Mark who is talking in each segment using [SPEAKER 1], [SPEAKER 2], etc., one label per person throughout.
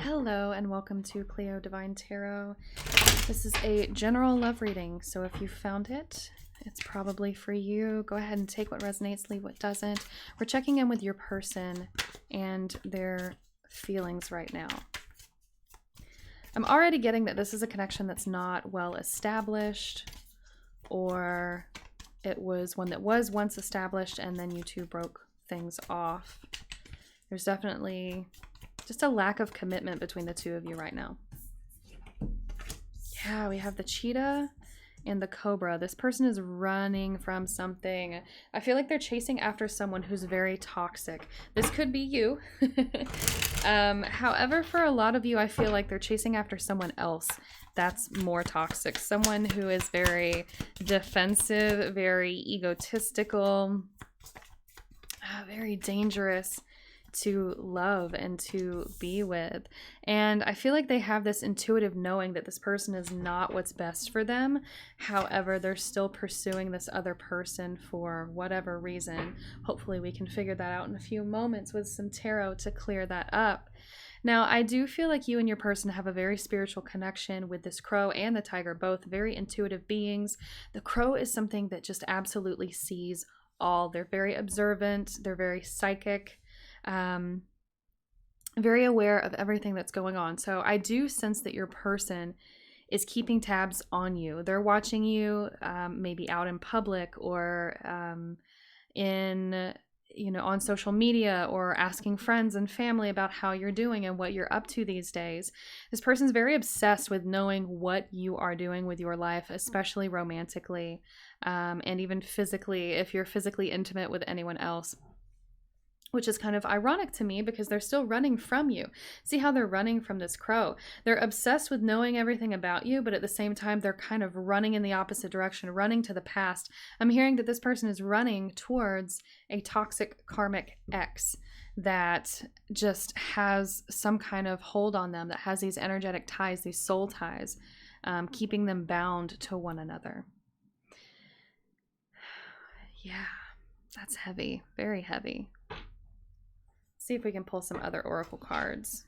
[SPEAKER 1] Hello and welcome to Cleo Divine Tarot. This is a general love reading, so if you found it, it's probably for you. Go ahead and take what resonates, leave what doesn't. We're checking in with your person and their feelings right now. I'm already getting that this is a connection that's not well established, or it was one that was once established and then you two broke things off. There's definitely just a lack of commitment between the two of you right now. Yeah, we have the cheetah and the cobra. This person is running from something. I feel like they're chasing after someone who's very toxic. This could be you. However, for a lot of you, I feel like they're chasing after someone else that's more toxic. Someone who is very defensive, very egotistical, very dangerous to love and to be with. And I feel like they have this intuitive knowing that this person is not what's best for them. However, they're still pursuing this other person for whatever reason. Hopefully we can figure that out in a few moments with some tarot to clear that up. Now, I do feel like you and your person have a very spiritual connection with this crow and the tiger, both very intuitive beings. The crow is something that just absolutely sees all. They're very observant, they're very psychic, very aware of everything that's going on. So I do sense that your person is keeping tabs on you. They're watching you, maybe out in public or on social media, or asking friends and family about how you're doing and what you're up to these days. This person's very obsessed with knowing what you are doing with your life, especially romantically, and even physically, if you're physically intimate with anyone else. Which is kind of ironic to me because they're still running from you. See how they're running from this crow? They're obsessed with knowing everything about you, but at the same time, they're kind of running in the opposite direction, running to the past. I'm hearing that this person is running towards a toxic karmic ex that just has some kind of hold on them, that has these energetic ties, these soul ties, keeping them bound to one another. Yeah, that's heavy, very heavy. See if we can pull some other oracle cards.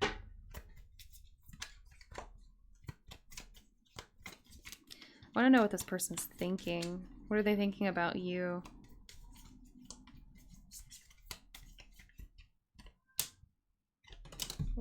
[SPEAKER 1] I want to know what this person's thinking. What are they thinking about you?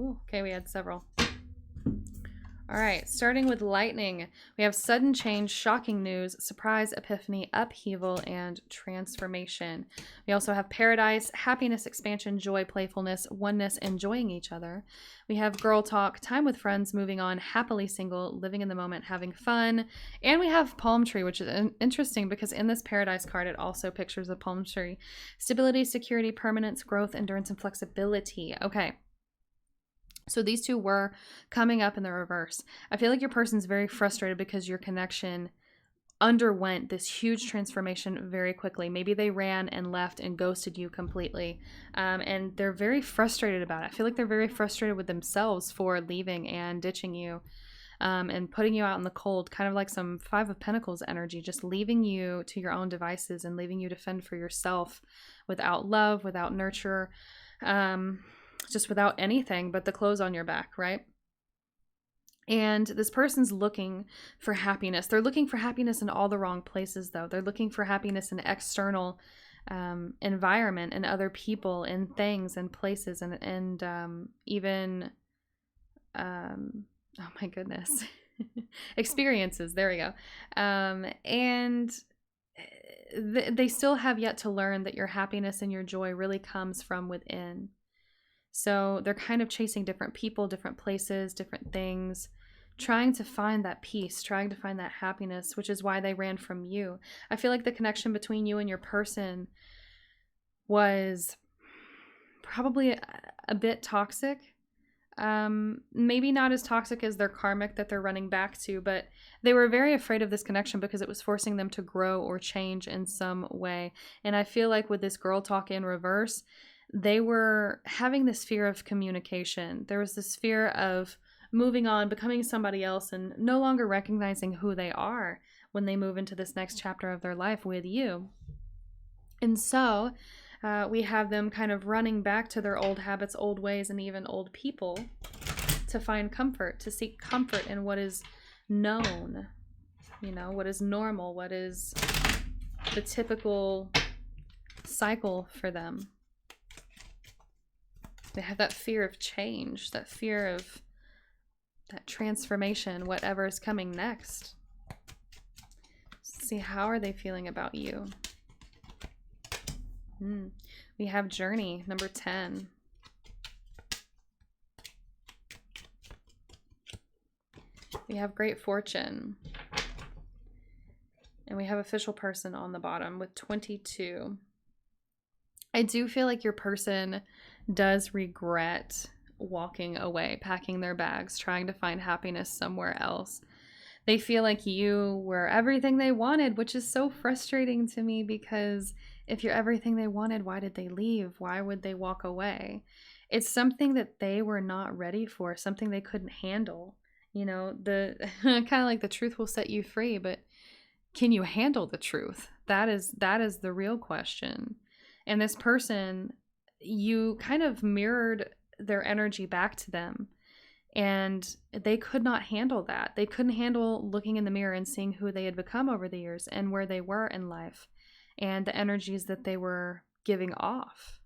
[SPEAKER 1] Ooh, okay, we had several. All right, starting with lightning, we have sudden change, shocking news, surprise, epiphany, upheaval, and transformation. We also have paradise, happiness, expansion, joy, playfulness, oneness, enjoying each other. We have girl talk, time with friends, moving on, happily single, living in the moment, having fun. And we have palm tree, which is interesting because in this paradise card, it also pictures a palm tree. Stability, security, permanence, growth, endurance, and flexibility. Okay. So these two were coming up in the reverse. I feel like your person's very frustrated because your connection underwent this huge transformation very quickly. Maybe they ran and left and ghosted you completely. And they're very frustrated about it. I feel like they're very frustrated with themselves for leaving and ditching you, and putting you out in the cold, kind of like some Five of Pentacles energy, just leaving you to your own devices and leaving you to fend for yourself without love, without nurture, just without anything but the clothes on your back, right? And this person's looking for happiness. They're looking for happiness in all the wrong places, though. They're looking for happiness in external environment and other people and things and places and even, oh my goodness, experiences. There we go. And they still have yet to learn that your happiness and your joy really comes from within. So they're kind of chasing different people, different places, different things, trying to find that peace, trying to find that happiness, which is why they ran from you. I feel like the connection between you and your person was probably a bit toxic. Maybe not as toxic as their karmic that they're running back to, but they were very afraid of this connection because it was forcing them to grow or change in some way. And I feel like with this girl talk in reverse, they were having this fear of communication. There was this fear of moving on, becoming somebody else, and no longer recognizing who they are when they move into this next chapter of their life with you. And so We have them kind of running back to their old habits, old ways, and even old people to find comfort, to seek comfort in what is known, you know, what is normal, what is the typical cycle for them. They have that fear of change, that fear of that transformation, whatever is coming next. See, how are they feeling about you? We have journey, number 10. We have great fortune. And we have official person on the bottom with 22. I do feel like your person does regret walking away, packing their bags, trying to find happiness somewhere else. They feel like you were everything they wanted, which is so frustrating to me, because if you're everything they wanted, why did they leave? Why would they walk away? It's something that they were not ready for, something they couldn't handle. You know, the kind of like the truth will set you free, but can you handle the truth? That is the real question. And this person, you kind of mirrored their energy back to them, and they could not handle that. They couldn't handle looking in the mirror and seeing who they had become over the years and where they were in life and the energies that they were giving off.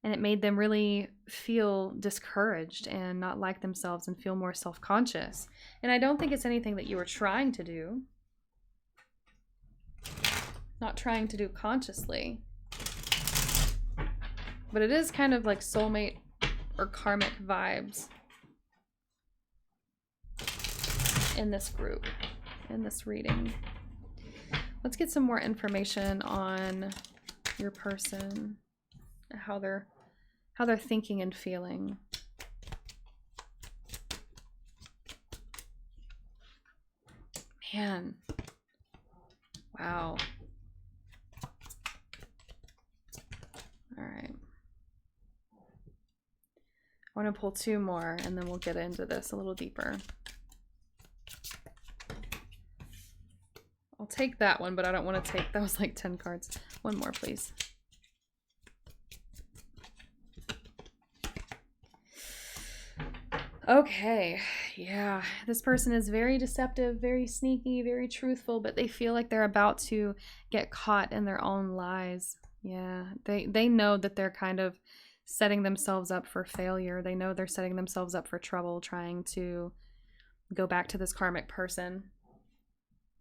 [SPEAKER 1] And it made them really feel discouraged and not like themselves and feel more self-conscious. And I don't think it's anything that you were trying to do. Not trying to do consciously. But it is kind of like soulmate or karmic vibes in this group, in this reading. Let's get some more information on your person, how they're thinking and feeling. Man. Wow. All right. I want to pull two more and then we'll get into this a little deeper. I'll take that one, but I don't want to take, that was like 10 cards. One more, please. Okay, yeah, this person is very deceptive, very sneaky, very truthful, but they feel like they're about to get caught in their own lies. Yeah, they know that they're kind of setting themselves up for failure. They know they're setting themselves up for trouble trying to go back to this karmic person.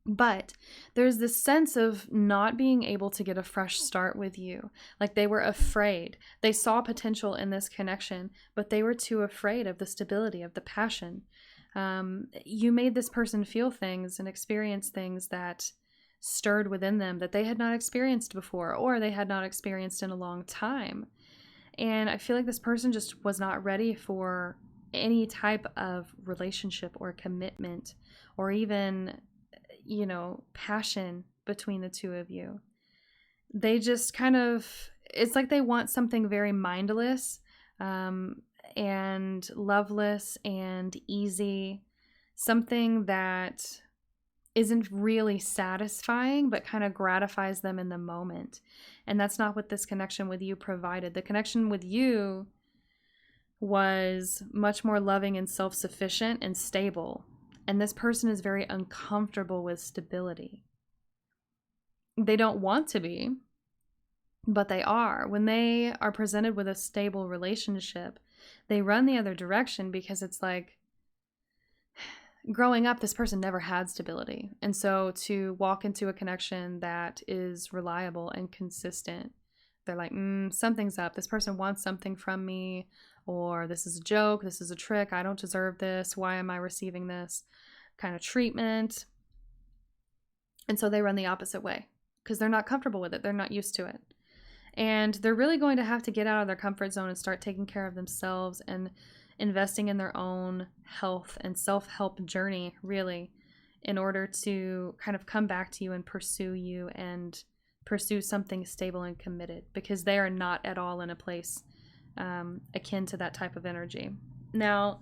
[SPEAKER 1] But there's this sense of not being able to get a fresh start with you. Like they were afraid. They saw potential in this connection, but they were too afraid of the stability, of the passion. You made this person feel things and experience things that stirred within them that they had not experienced before, or they had not experienced in a long time. And I feel like this person just was not ready for any type of relationship or commitment or even, you know, passion between the two of you. They just kind of, it's like they want something very mindless and loveless and easy, something that isn't really satisfying but kind of gratifies them in the moment. And that's not what this connection with you provided. The connection with you was much more loving and self-sufficient and stable. And this person is very uncomfortable with stability. They don't want to be, but they are. When they are presented with a stable relationship, they run the other direction because it's like, growing up, this person never had stability. And so to walk into a connection that is reliable and consistent, they're like, something's up. This person wants something from me, or this is a joke, this is a trick, I don't deserve this, why am I receiving this kind of treatment? And so they run the opposite way because they're not comfortable with it. They're not used to it. And they're really going to have to get out of their comfort zone and start taking care of themselves and investing in their own health and self-help journey, really, in order to kind of come back to you and pursue something stable and committed, because they are not at all in a place akin to that type of energy. Now,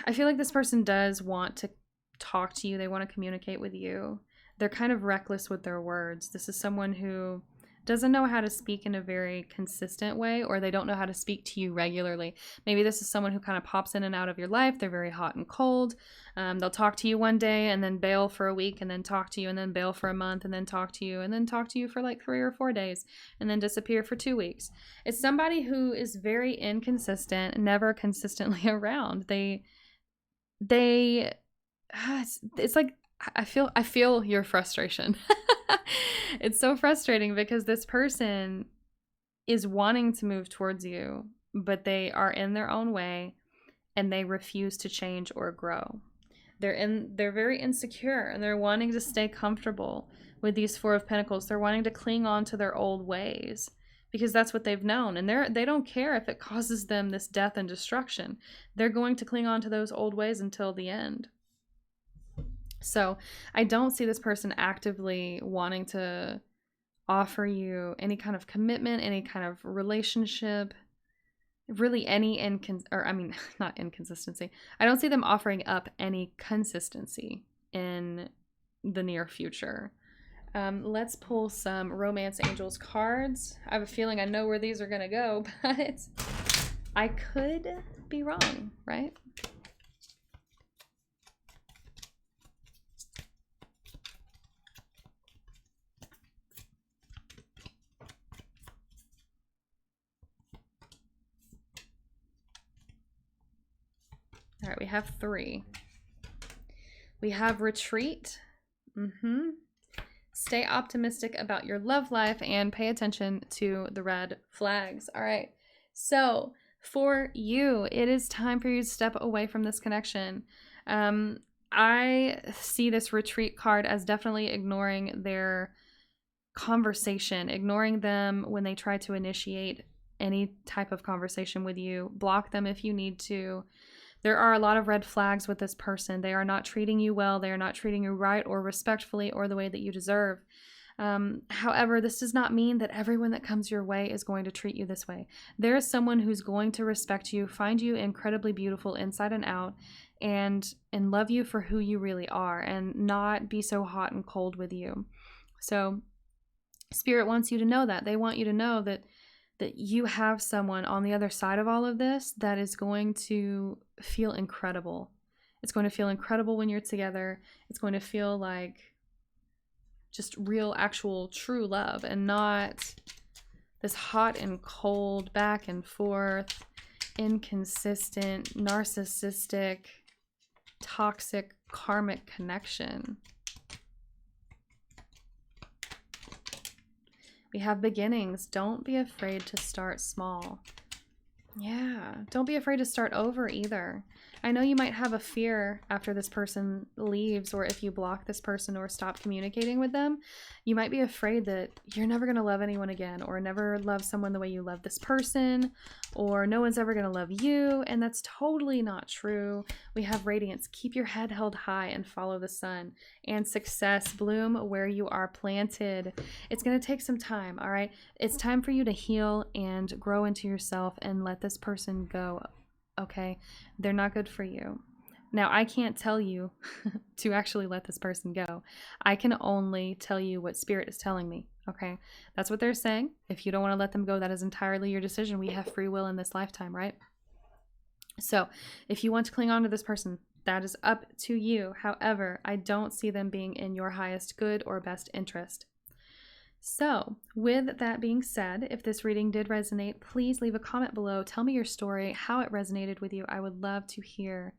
[SPEAKER 1] I feel like this person does want to talk to you. They want to communicate with you. They're kind of reckless with their words. This is someone who doesn't know how to speak in a very consistent way, or they don't know how to speak to you regularly. Maybe this is someone who kind of pops in and out of your life. They're very hot and cold. They'll talk to you one day and then bail for a week, and then talk to you and then bail for a month, and then talk to you and then talk to you for like 3 or 4 days, and then disappear for 2 weeks. It's somebody who is very inconsistent, never consistently around. It's like, I feel your frustration. It's so frustrating because this person is wanting to move towards you, but they are in their own way and they refuse to change or grow. They're very insecure, and they're wanting to stay comfortable with these Four of Pentacles. They're wanting to cling on to their old ways because that's what they've known, and they don't care if it causes them this death and destruction. They're going to cling on to those old ways until the end. So I don't see this person actively wanting to offer you any kind of commitment, any kind of relationship, really any not inconsistency. I don't see them offering up any consistency in the near future. Let's pull some Romance Angels cards. I have a feeling I know where these are going to go, but I could be wrong, right? All right, we have 3. We have Retreat. Stay optimistic about your love life and pay attention to the red flags. All right, so for you, it is time for you to step away from this connection. I see this Retreat card as definitely ignoring their conversation, ignoring them when they try to initiate any type of conversation with you. Block them if you need to. There are a lot of red flags with this person. They are not treating you well. They are not treating you right or respectfully or the way that you deserve. However, this does not mean that everyone that comes your way is going to treat you this way. There is someone who's going to respect you, find you incredibly beautiful inside and out, and love you for who you really are, and not be so hot and cold with you. So Spirit wants you to know that. They want you to know that you have someone on the other side of all of this that is going to feel incredible. It's going to feel incredible when you're together. It's going to feel like just real, actual, true love, and not this hot and cold, back and forth, inconsistent, narcissistic, toxic, karmic connection. We have beginnings. Don't be afraid to start small. Yeah, don't be afraid to start over either. I know you might have a fear after this person leaves, or if you block this person or stop communicating with them, you might be afraid that you're never going to love anyone again, or never love someone the way you love this person, or no one's ever going to love you, and that's totally not true. We have radiance. Keep your head held high and follow the sun, and success. Bloom where you are planted. It's going to take some time, all right? It's time for you to heal and grow into yourself and let this person go. Okay, they're not good for you. Now, I can't tell you to actually let this person go. I can only tell you what Spirit is telling me, okay? That's what they're saying. If you don't want to let them go, that is entirely your decision. We have free will in this lifetime, right? So, if you want to cling on to this person, that is up to you. However, I don't see them being in your highest good or best interest. So, with that being said, if this reading did resonate, please leave a comment below. Tell me your story, how it resonated with you. I would love to hear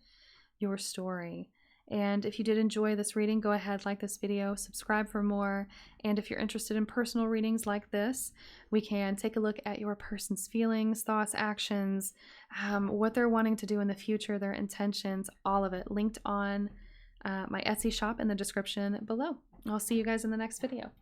[SPEAKER 1] your story. And if you did enjoy this reading, go ahead, like this video, subscribe for more. And if you're interested in personal readings like this, we can take a look at your person's feelings, thoughts, actions, what they're wanting to do in the future, their intentions, all of it linked on my Etsy shop in the description below. I'll see you guys in the next video.